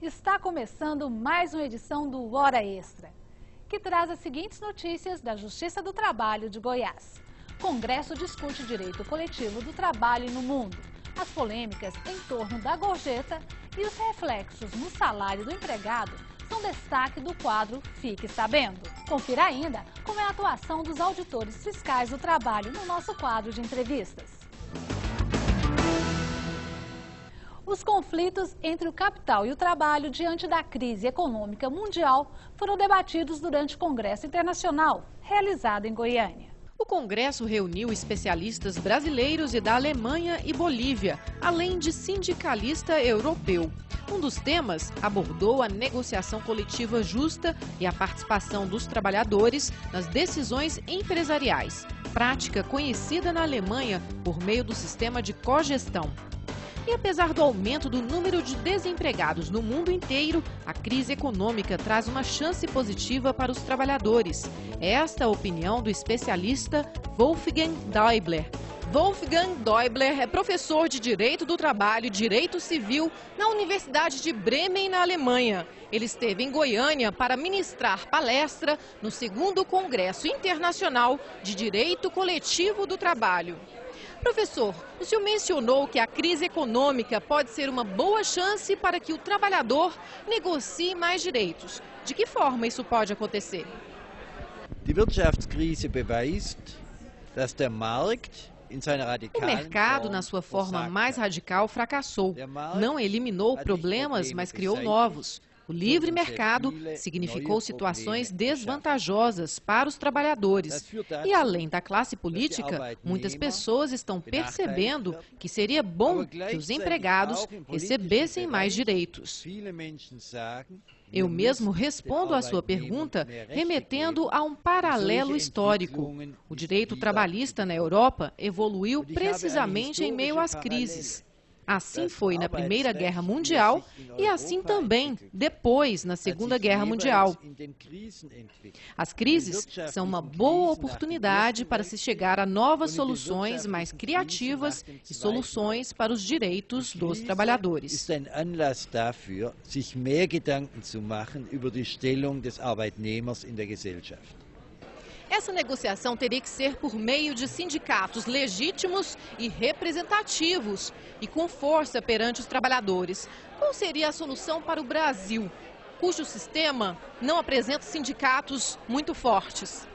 Está começando mais uma edição do Hora Extra, que traz as seguintes notícias da Justiça do Trabalho de Goiás. Congresso discute direito coletivo do trabalho no mundo, as polêmicas em torno da gorjeta e os reflexos no salário do empregado são destaque do quadro Fique Sabendo. Confira ainda como é a atuação dos auditores fiscais do trabalho no nosso quadro de entrevistas. Os conflitos entre o capital e o trabalho diante da crise econômica mundial foram debatidos durante o Congresso Internacional, realizado em Goiânia. O Congresso reuniu especialistas brasileiros e da Alemanha e Bolívia, além de sindicalista europeu. Um dos temas abordou a negociação coletiva justa e a participação dos trabalhadores nas decisões empresariais, prática conhecida na Alemanha por meio do sistema de cogestão. E apesar do aumento do número de desempregados no mundo inteiro, a crise econômica traz uma chance positiva para os trabalhadores. Esta é a opinião do especialista Wolfgang Däubler. Wolfgang Däubler é professor de Direito do Trabalho e Direito Civil na Universidade de Bremen, na Alemanha. Ele esteve em Goiânia para ministrar palestra no 2º Congresso Internacional de Direito Coletivo do Trabalho. Professor, o senhor mencionou que a crise econômica pode ser uma boa chance para que o trabalhador negocie mais direitos. De que forma isso pode acontecer? Die Wirtschaftskrise beweist, dass der Markt O mercado, na sua forma mais radical, fracassou. Não eliminou problemas, mas criou novos. O livre mercado significou situações desvantajosas para os trabalhadores. E além da classe política, muitas pessoas estão percebendo que seria bom que os empregados recebessem mais direitos. Eu mesmo respondo à sua pergunta remetendo a um paralelo histórico. O direito trabalhista na Europa evoluiu precisamente em meio às crises. Assim foi na Primeira Guerra Mundial e assim também depois na Segunda Guerra Mundial. As crises são uma boa oportunidade para se chegar a novas soluções mais criativas e soluções para os direitos dos trabalhadores. Essa negociação teria que ser por meio de sindicatos legítimos e representativos e com força perante os trabalhadores. Qual seria a solução para o Brasil, cujo sistema não apresenta sindicatos muito fortes?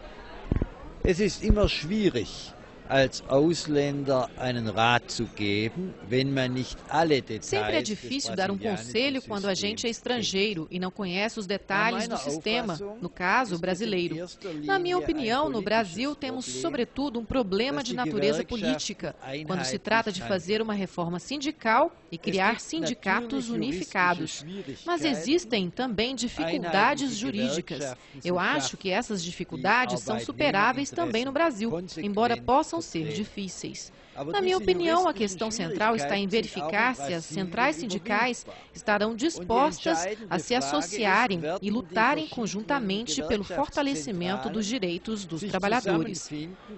Es ist immer schwierig, als Ausländer einen Rat zu geben, wenn man nicht alle Details. Sempre é difícil dar um conselho quando a gente é estrangeiro e não conhece os detalhes do sistema, no caso, brasileiro. Na minha opinião, no Brasil temos, sobretudo, um problema de natureza política, quando se trata de fazer uma reforma sindical e criar sindicatos unificados. Mas existem também dificuldades jurídicas. Eu acho que essas dificuldades são superáveis também no Brasil, embora possam ser difíceis. Na minha opinião, a questão central está em verificar se as centrais sindicais estarão dispostas a se associarem e lutarem conjuntamente pelo fortalecimento dos direitos dos trabalhadores.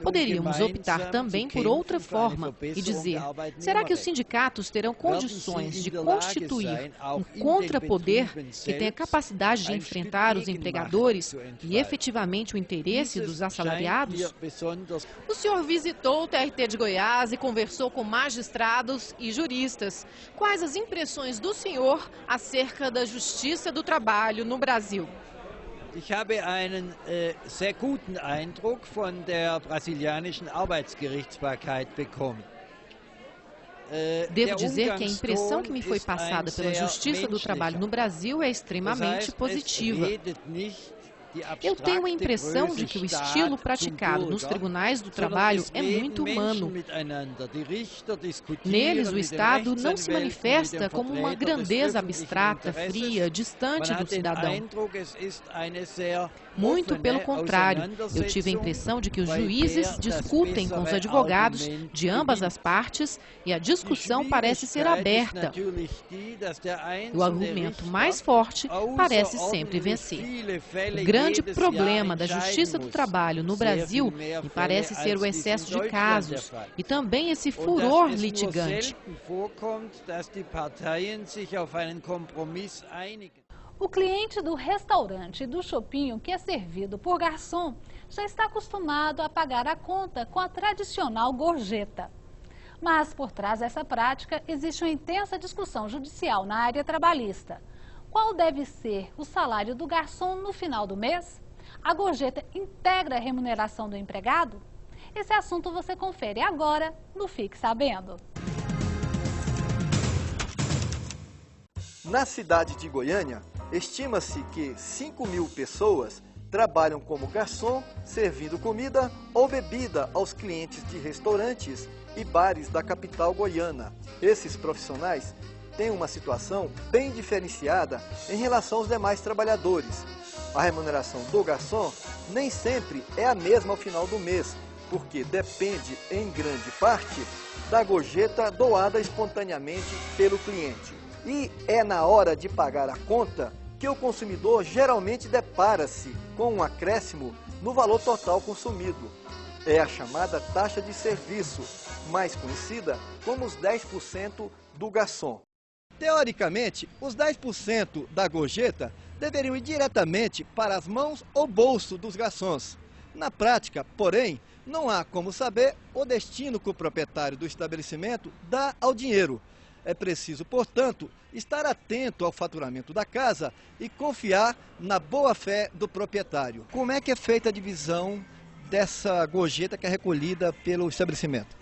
Poderíamos optar também por outra forma e dizer, será que os sindicatos terão condições de constituir um contrapoder que tenha capacidade de enfrentar os empregadores e efetivamente o interesse dos assalariados? O senhor visitou o TRT de Goiás e conversou com magistrados e juristas. Quais as impressões do senhor acerca da justiça do trabalho no Brasil? Ich habe einen sehr guten Eindruck von der brasilianischen Arbeitsgerichtsbarkeit bekommen. Devo dizer que a impressão que me foi passada pela Justiça do Trabalho no Brasil é extremamente positiva. Eu tenho a impressão de que o estilo praticado nos tribunais do trabalho é muito humano. Neles, o Estado não se manifesta como uma grandeza abstrata, fria, distante do cidadão. Muito pelo contrário, eu tive a impressão de que os juízes discutem com os advogados de ambas as partes e a discussão parece ser aberta. O argumento mais forte parece sempre vencer. O grande grande problema da Justiça do Trabalho no Brasil me parece ser o excesso de casos e também esse furor litigante. O cliente do restaurante e do shopping que é servido por garçom já está acostumado a pagar a conta com a tradicional gorjeta. Mas por trás dessa prática existe uma intensa discussão judicial na área trabalhista. Qual deve ser o salário do garçom no final do mês? A gorjeta integra a remuneração do empregado? Esse assunto você confere agora no Fique Sabendo. Na cidade de Goiânia, estima-se que 5.000 pessoas trabalham como garçom, servindo comida ou bebida aos clientes de restaurantes e bares da capital goiana. Esses profissionais têm uma situação bem diferenciada em relação aos demais trabalhadores. A remuneração do garçom nem sempre é a mesma ao final do mês, porque depende, em grande parte, da gorjeta doada espontaneamente pelo cliente. E é na hora de pagar a conta que o consumidor geralmente depara-se com um acréscimo no valor total consumido. É a chamada taxa de serviço, mais conhecida como os 10% do garçom. Teoricamente, os 10% da gorjeta deveriam ir diretamente para as mãos ou bolso dos garçons. Na prática, porém, não há como saber o destino que o proprietário do estabelecimento dá ao dinheiro. É preciso, portanto, estar atento ao faturamento da casa e confiar na boa-fé do proprietário. Como é que é feita a divisão dessa gorjeta que é recolhida pelo estabelecimento?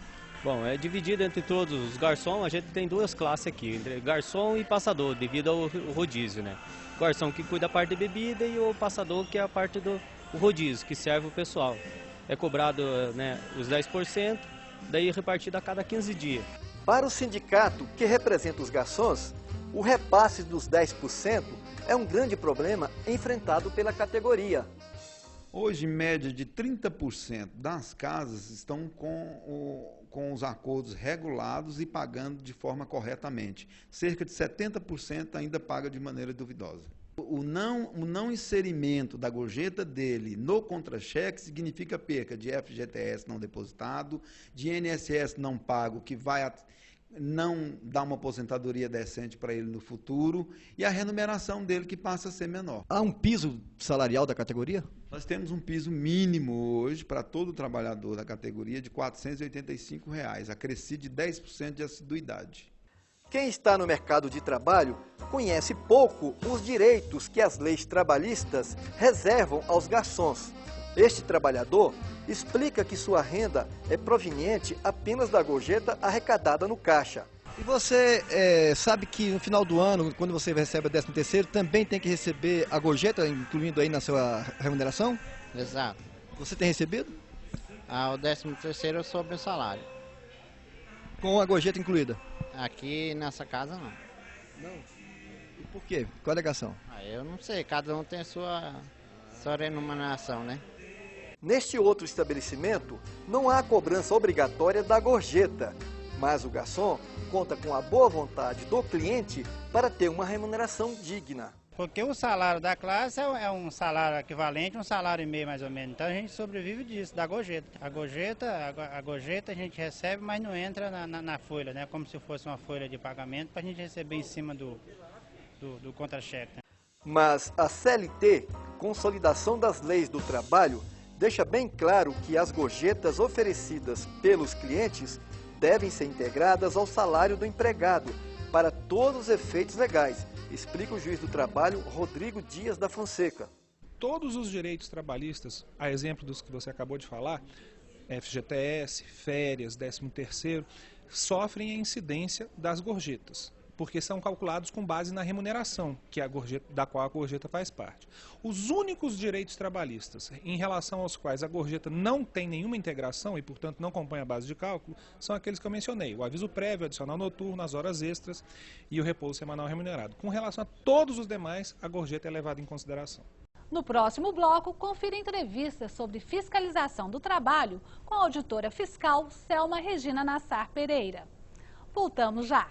Bom, é dividido entre todos os garçons. A gente tem duas classes aqui, entre garçom e passador, devido ao rodízio, né? O garçom que cuida da parte da bebida e o passador que é a parte do rodízio, que serve o pessoal. É cobrado, né, os 10%, daí repartido a cada 15 dias. Para o sindicato que representa os garçons, o repasse dos 10% é um grande problema enfrentado pela categoria. Hoje, em média de 30% das casas estão com os acordos regulados e pagando de forma corretamente. Cerca de 70% ainda paga de maneira duvidosa. O não inserimento da gorjeta dele no contra-cheque significa perca de FGTS não depositado, de INSS não pago, que vai não dar uma aposentadoria decente para ele no futuro, e a remuneração dele que passa a ser menor. Há um piso salarial da categoria? Nós temos um piso mínimo hoje para todo trabalhador da categoria de R$ 485, acrescido de 10% de assiduidade. Quem está no mercado de trabalho conhece pouco os direitos que as leis trabalhistas reservam aos garçons. Este trabalhador explica que sua renda é proveniente apenas da gorjeta arrecadada no caixa. E você sabe que no final do ano, quando você recebe o 13º, também tem que receber a gorjeta, incluindo aí na sua remuneração? Exato. Você tem recebido? O 13º é sobre o salário. Com a gorjeta incluída? Aqui nessa casa não. Não? E por quê? Qual a alegação? Eu não sei, cada um tem a sua remuneração, né? Neste outro estabelecimento, não há cobrança obrigatória da gorjeta, mas o garçom conta com a boa vontade do cliente para ter uma remuneração digna. Porque o salário da classe é um salário equivalente, um salário e meio mais ou menos. Então a gente sobrevive disso, da gorjeta. A gorjeta a gente recebe, mas não entra na folha, né? Como se fosse uma folha de pagamento para a gente receber em cima do contra-cheque. Né? Mas a CLT, Consolidação das Leis do Trabalho, deixa bem claro que as gorjetas oferecidas pelos clientes devem ser integradas ao salário do empregado para todos os efeitos legais, explica o juiz do trabalho Rodrigo Dias da Fonseca. Todos os direitos trabalhistas, a exemplo dos que você acabou de falar, FGTS, férias, 13º, sofrem a incidência das gorjetas, porque são calculados com base na remuneração da qual a gorjeta faz parte. Os únicos direitos trabalhistas em relação aos quais a gorjeta não tem nenhuma integração e, portanto, não compõe a base de cálculo, são aqueles que eu mencionei, o aviso prévio, o adicional noturno, as horas extras e o repouso semanal remunerado. Com relação a todos os demais, a gorjeta é levada em consideração. No próximo bloco, confira entrevista sobre fiscalização do trabalho com a auditora fiscal Selma Regina Nassar Pereira. Voltamos já.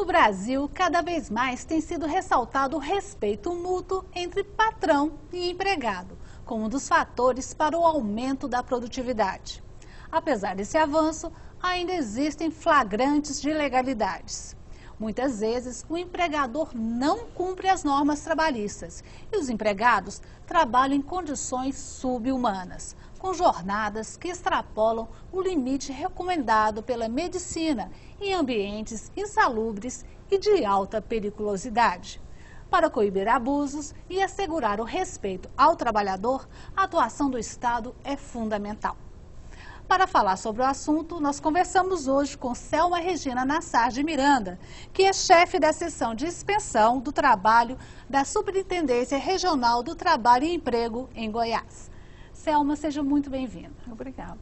No Brasil, cada vez mais tem sido ressaltado o respeito mútuo entre patrão e empregado, como um dos fatores para o aumento da produtividade. Apesar desse avanço, ainda existem flagrantes de ilegalidades. Muitas vezes, o empregador não cumpre as normas trabalhistas e os empregados trabalham em condições subhumanas, com jornadas que extrapolam o limite recomendado pela medicina em ambientes insalubres e de alta periculosidade. Para coibir abusos e assegurar o respeito ao trabalhador, a atuação do Estado é fundamental. Para falar sobre o assunto, nós conversamos hoje com Selma Regina Nassar de Miranda, que é chefe da seção de inspeção do trabalho da Superintendência Regional do Trabalho e Emprego em Goiás. Selma, seja muito bem-vinda. Obrigada.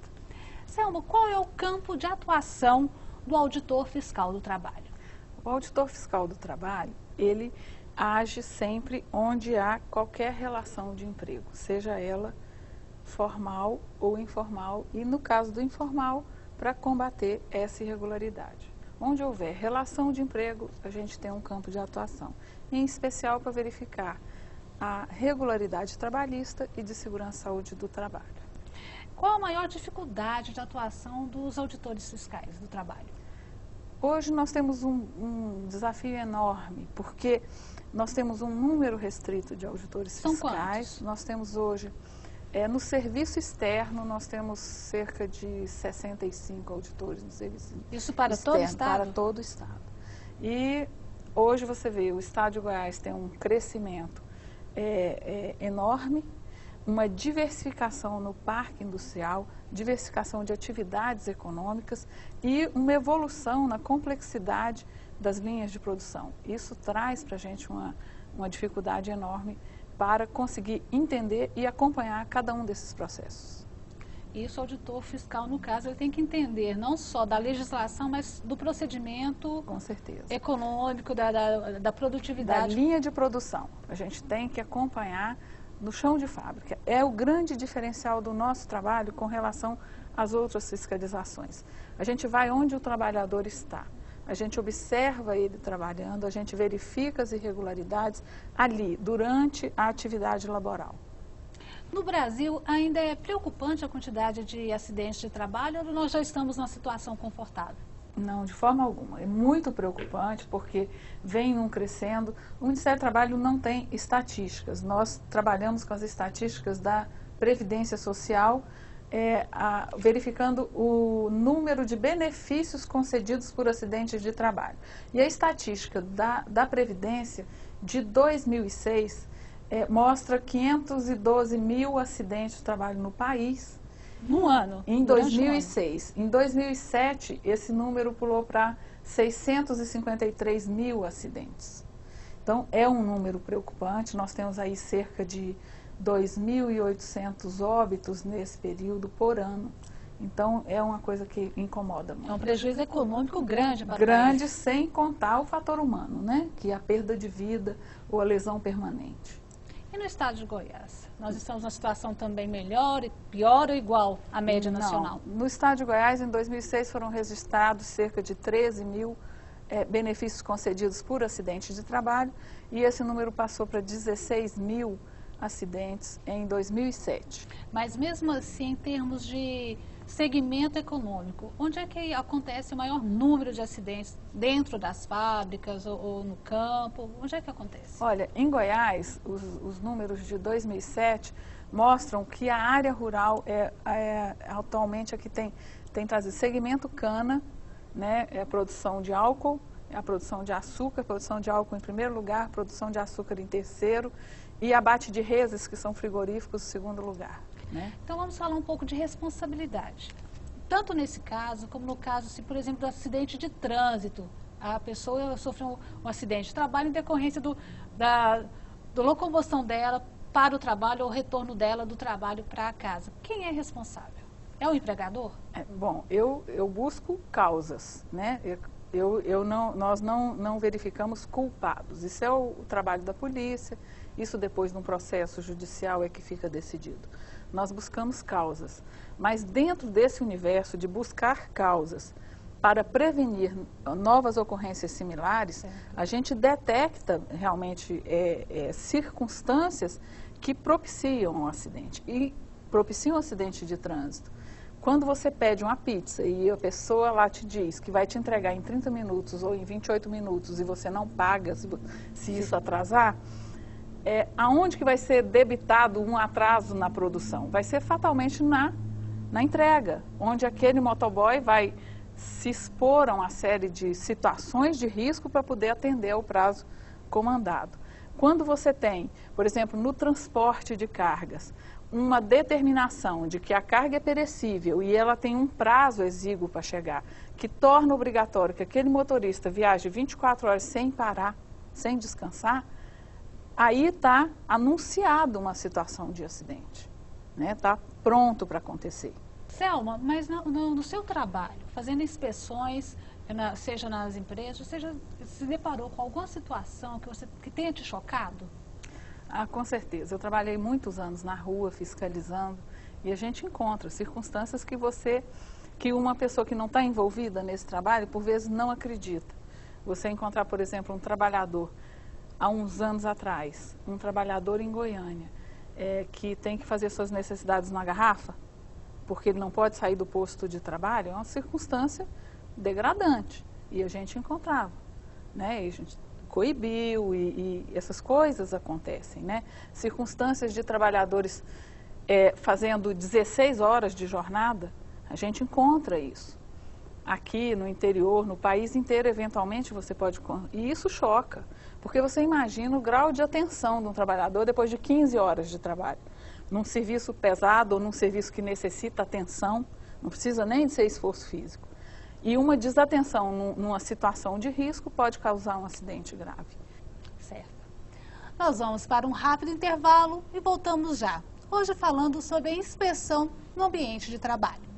Selma, qual é o campo de atuação do auditor fiscal do trabalho? O auditor fiscal do trabalho, ele age sempre onde há qualquer relação de emprego, seja ela formal ou informal, e no caso do informal, para combater essa irregularidade. Onde houver relação de emprego, a gente tem um campo de atuação, em especial para verificar a regularidade trabalhista e de segurança e saúde do trabalho. Qual a maior dificuldade de atuação dos auditores fiscais do trabalho? Hoje nós temos um desafio enorme, porque nós temos um número restrito de auditores fiscais. São quantos? Nós temos hoje, no serviço externo, nós temos cerca de 65 auditores no serviço Isso para externo, todo o Estado? Para todo o Estado. E hoje você vê, o Estado de Goiás tem um crescimento enorme, uma diversificação no parque industrial, diversificação de atividades econômicas e uma evolução na complexidade das linhas de produção. Isso traz para a gente uma dificuldade enorme para conseguir entender e acompanhar cada um desses processos. Isso, o auditor fiscal, no caso, ele tem que entender não só da legislação, mas do procedimento com certeza econômico, da produtividade. Da linha de produção. A gente tem que acompanhar no chão de fábrica. É o grande diferencial do nosso trabalho com relação às outras fiscalizações. A gente vai onde o trabalhador está. A gente observa ele trabalhando, a gente verifica as irregularidades ali, durante a atividade laboral. No Brasil, ainda é preocupante a quantidade de acidentes de trabalho ou nós já estamos numa situação confortável? Não, de forma alguma. É muito preocupante porque vem crescendo. O Ministério do Trabalho não tem estatísticas. Nós trabalhamos com as estatísticas da Previdência Social, verificando o número de benefícios concedidos por acidentes de trabalho. E a estatística da Previdência de 2006 mostra 512 mil acidentes de trabalho no país. No ano? Em 2006. Em 2007, esse número pulou para 653 mil acidentes. Então, é um número preocupante. Nós temos aí cerca de 2.800 óbitos nesse período por ano. Então, é uma coisa que incomoda muito. É um prejuízo econômico grande para o Grande, país. sem contar o fator humano, né? Que é a perda de vida ou a lesão permanente. E no estado de Goiás? Nós estamos numa situação também melhor, pior ou igual à média nacional? No estado de Goiás, em 2006, foram registrados cerca de 13 mil benefícios concedidos por acidentes de trabalho e esse número passou para 16 mil acidentes em 2007. Mas mesmo assim, em termos de segmento econômico, onde é que acontece o maior número de acidentes? Dentro das fábricas ou no campo? Onde é que acontece? Olha, em Goiás, os números de 2007 mostram que a área rural atualmente aqui tem trazido segmento cana, né, a produção de álcool, a produção de açúcar, produção de álcool em primeiro lugar, produção de açúcar em terceiro e abate de reses, que são frigoríficos, em segundo lugar. Né? Então vamos falar um pouco de responsabilidade. Tanto nesse caso, como no caso, se, por exemplo, do acidente de trânsito, a pessoa sofreu um acidente de trabalho em decorrência da locomoção dela para o trabalho ou retorno dela do trabalho para casa. Quem é responsável? É o empregador? Bom, eu busco causas, né? Nós não verificamos culpados. Isso é o trabalho da polícia, isso depois de um processo judicial é que fica decidido. Nós buscamos causas, mas dentro desse universo de buscar causas para prevenir novas ocorrências similares, a gente detecta realmente circunstâncias que propiciam um acidente e propiciam um acidente de trânsito. Quando você pede uma pizza e a pessoa lá te diz que vai te entregar em 30 minutos ou em 28 minutos e você não paga se isso atrasar, aonde que vai ser debitado um atraso na produção? Vai ser fatalmente na entrega, onde aquele motoboy vai se expor a uma série de situações de risco para poder atender ao prazo comandado. Quando você tem, por exemplo, no transporte de cargas, uma determinação de que a carga é perecível e ela tem um prazo exíguo para chegar, que torna obrigatório que aquele motorista viaje 24 horas sem parar, sem descansar, aí está anunciado uma situação de acidente, né? Está pronto para acontecer. Selma, mas no seu trabalho, fazendo inspeções, seja nas empresas, seja se deparou com alguma situação que tenha te chocado? Com certeza. Eu trabalhei muitos anos na rua, fiscalizando, e a gente encontra circunstâncias que uma pessoa que não está envolvida nesse trabalho, por vezes não acredita. Você encontrar, por exemplo, um trabalhador, há uns anos atrás, um trabalhador em Goiânia, que tem que fazer suas necessidades na garrafa, porque ele não pode sair do posto de trabalho, é uma circunstância degradante, e a gente encontrava, né? E a gente coibiu e essas coisas acontecem, né? Circunstâncias de trabalhadores fazendo 16 horas de jornada, a gente encontra isso. Aqui no interior, no país inteiro, eventualmente você pode... E isso choca, porque você imagina o grau de atenção de um trabalhador depois de 15 horas de trabalho. Num serviço pesado ou num serviço que necessita atenção, não precisa nem de ser esforço físico. E uma desatenção numa situação de risco pode causar um acidente grave. Certo. Nós vamos para um rápido intervalo e voltamos já. Hoje falando sobre a inspeção no ambiente de trabalho.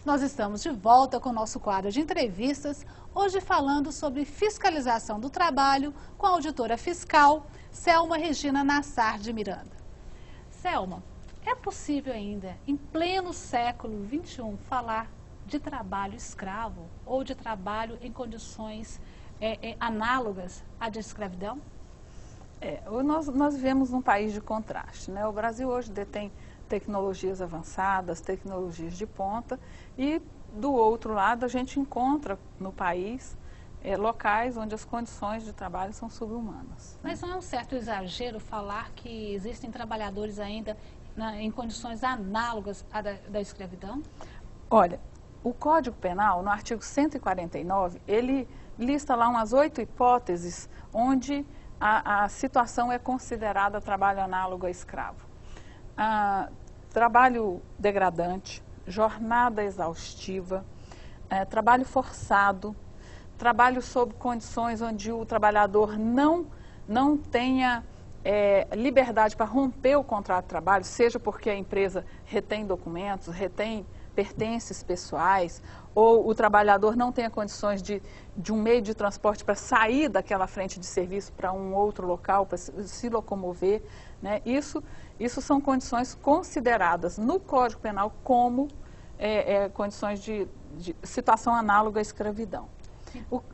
Nós estamos de volta com o nosso quadro de entrevistas, hoje falando sobre fiscalização do trabalho com a auditora fiscal Selma Regina Nassar de Miranda. Selma, é possível ainda, em pleno século XXI, falar de trabalho escravo ou de trabalho em condições análogas à de escravidão? Nós vivemos num país de contraste, né? O Brasil hoje detém tecnologias avançadas, tecnologias de ponta, e do outro lado a gente encontra no país locais onde as condições de trabalho são subhumanas. Mas não é um certo exagero falar que existem trabalhadores ainda em condições análogas à da escravidão? Olha, o Código Penal, no artigo 149, ele lista lá umas 8 hipóteses onde a situação é considerada trabalho análogo a escravo. Trabalho degradante, jornada exaustiva, trabalho forçado, trabalho sob condições onde o trabalhador não tenha liberdade para romper o contrato de trabalho, seja porque a empresa retém documentos, retém pertences pessoais, ou o trabalhador não tenha condições de um meio de transporte para sair daquela frente de serviço para um outro local, para se locomover, né? Isso são condições consideradas no Código Penal como condições de situação análoga à escravidão.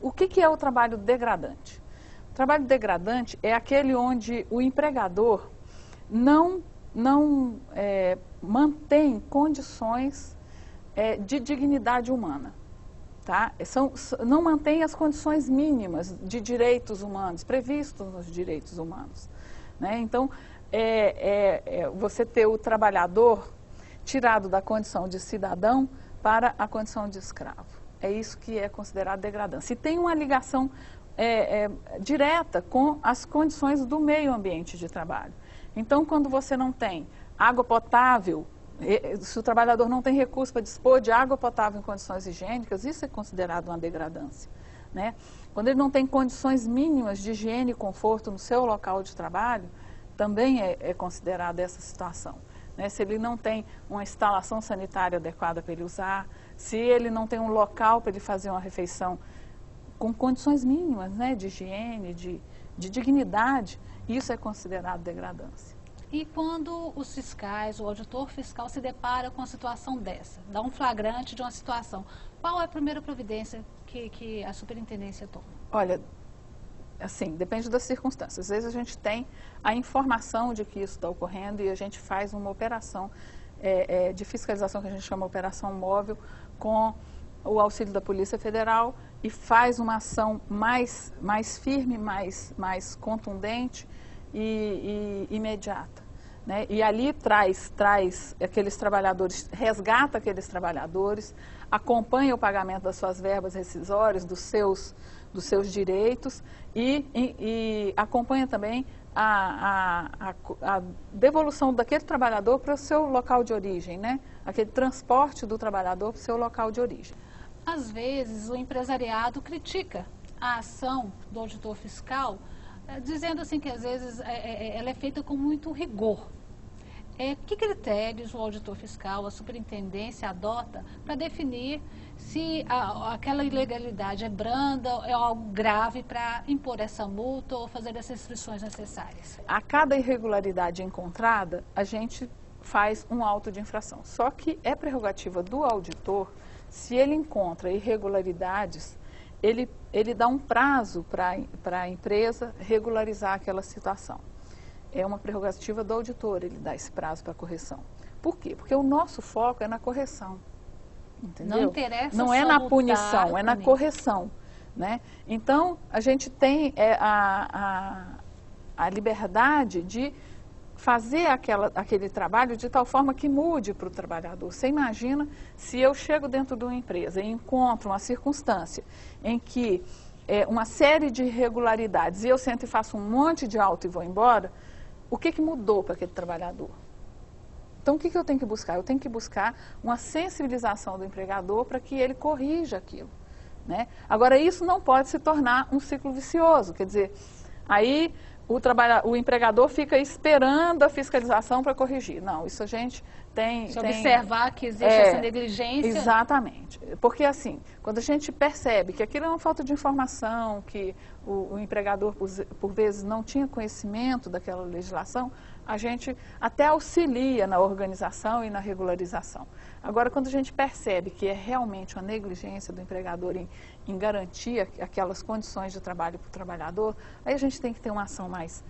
O que é o trabalho degradante? O trabalho degradante é aquele onde o empregador não mantém condições de dignidade humana, tá? Não mantém as condições mínimas de direitos humanos, previstos nos direitos humanos, né? Então, você ter o trabalhador tirado da condição de cidadão para a condição de escravo. É isso que é considerado degradância. E tem uma ligação direta com as condições do meio ambiente de trabalho. Então, quando você não tem água potável, se o trabalhador não tem recurso para dispor de água potável em condições higiênicas, isso é considerado uma degradância, né? Quando ele não tem condições mínimas de higiene e conforto no seu local de trabalho, também é considerada essa situação. Né? Se ele não tem uma instalação sanitária adequada para ele usar, se ele não tem um local para ele fazer uma refeição com condições mínimas, né, de higiene, de dignidade, isso é considerado degradância. E quando os fiscais, o auditor fiscal se depara com uma situação dessa, dá um flagrante de uma situação, qual é a primeira providência que a superintendência toma? Olha, assim, depende das circunstâncias. Às vezes a gente tem a informação de que isso está ocorrendo e a gente faz uma operação de fiscalização que a gente chama de operação móvel com o auxílio da Polícia Federal e faz uma ação mais firme, mais contundente e imediata. Né? E ali traz aqueles trabalhadores, resgata aqueles trabalhadores, acompanha o pagamento das suas verbas rescisórias, dos seus direitos e acompanha também a devolução daquele trabalhador para o seu local de origem, né? Aquele transporte do trabalhador para o seu local de origem. Às vezes o empresariado critica a ação do auditor fiscal, dizendo assim que às vezes ela é feita com muito rigor. Que critérios o auditor fiscal, a superintendência adota para definir se aquela ilegalidade é branda, é algo grave para impor essa multa ou fazer as restrições necessárias? A cada irregularidade encontrada, a gente faz um auto de infração. Só que é prerrogativa do auditor, se ele encontra irregularidades, ele dá um prazo para a empresa regularizar aquela situação. É uma prerrogativa do auditor, ele dá esse prazo para correção. Por quê? Porque o nosso foco é na correção. Entendeu? Não interessa não é na punição, é na correção. Né? Então, a gente tem a liberdade de fazer aquele trabalho de tal forma que mude para o trabalhador. Você imagina se eu chego dentro de uma empresa e encontro uma circunstância em que uma série de irregularidades e eu sento e faço um monte de auto e vou embora, o que mudou para aquele trabalhador? Então, o que eu tenho que buscar? Eu tenho que buscar uma sensibilização do empregador para que ele corrija aquilo. Né? Agora, isso não pode se tornar um ciclo vicioso, quer dizer, aí o empregador fica esperando a fiscalização para corrigir. Não, isso a gente tem... Se observar que existe essa negligência... Exatamente. Porque, assim, quando a gente percebe que aquilo é uma falta de informação, que o empregador, por vezes, não tinha conhecimento daquela legislação, a gente até auxilia na organização e na regularização. Agora, quando a gente percebe que é realmente uma negligência do empregador em garantir aquelas condições de trabalho para o trabalhador, aí a gente tem que ter uma ação mais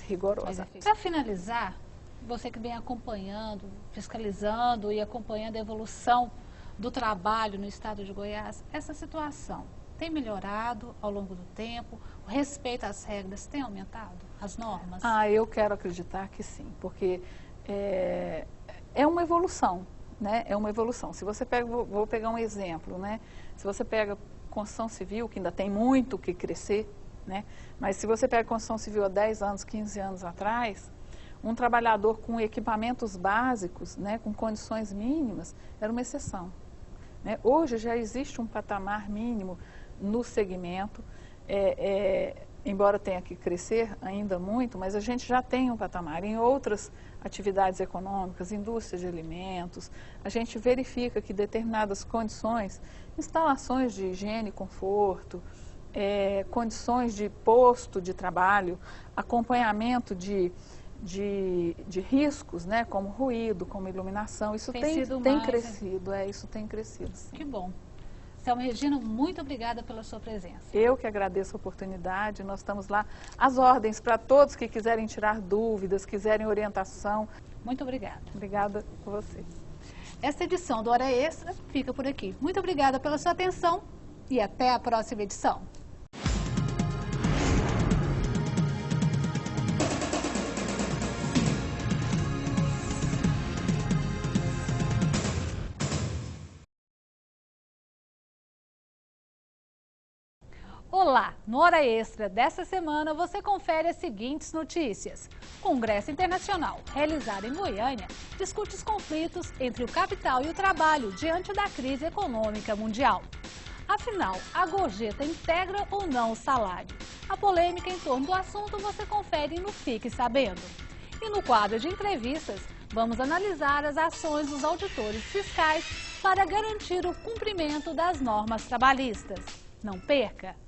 rigorosa. Para finalizar, você que vem acompanhando, fiscalizando e acompanhando a evolução do trabalho no estado de Goiás, essa situação tem melhorado ao longo do tempo? O respeito às regras tem aumentado? As normas? Eu quero acreditar que sim, porque é uma evolução, né? É uma evolução. Se você pega, vou pegar um exemplo, né? Se você pega construção civil, que ainda tem muito que crescer, né? Mas se você pega construção civil há 10 anos, 15 anos atrás, um trabalhador com equipamentos básicos, né, com condições mínimas, era uma exceção. Né? Hoje já existe um patamar mínimo no segmento, embora tenha que crescer ainda muito, mas a gente já tem um patamar. Em outras atividades econômicas, indústria de alimentos, a gente verifica que determinadas condições, instalações de higiene e conforto, condições de posto de trabalho, acompanhamento de riscos, né, como ruído, como iluminação, isso tem crescido, isso tem crescido. Sim. Que bom. Selma Regina, muito obrigada pela sua presença. Eu que agradeço a oportunidade, nós estamos lá às ordens para todos que quiserem tirar dúvidas, quiserem orientação. Muito obrigada. Obrigada por você. Esta edição do Hora Extra fica por aqui. Muito obrigada pela sua atenção e até a próxima edição. Olá! No Hora Extra desta semana você confere as seguintes notícias. Congresso Internacional, realizado em Goiânia, discute os conflitos entre o capital e o trabalho diante da crise econômica mundial. Afinal, a gorjeta integra ou não o salário? A polêmica em torno do assunto você confere no Fique Sabendo. E no quadro de entrevistas, vamos analisar as ações dos auditores fiscais para garantir o cumprimento das normas trabalhistas. Não perca!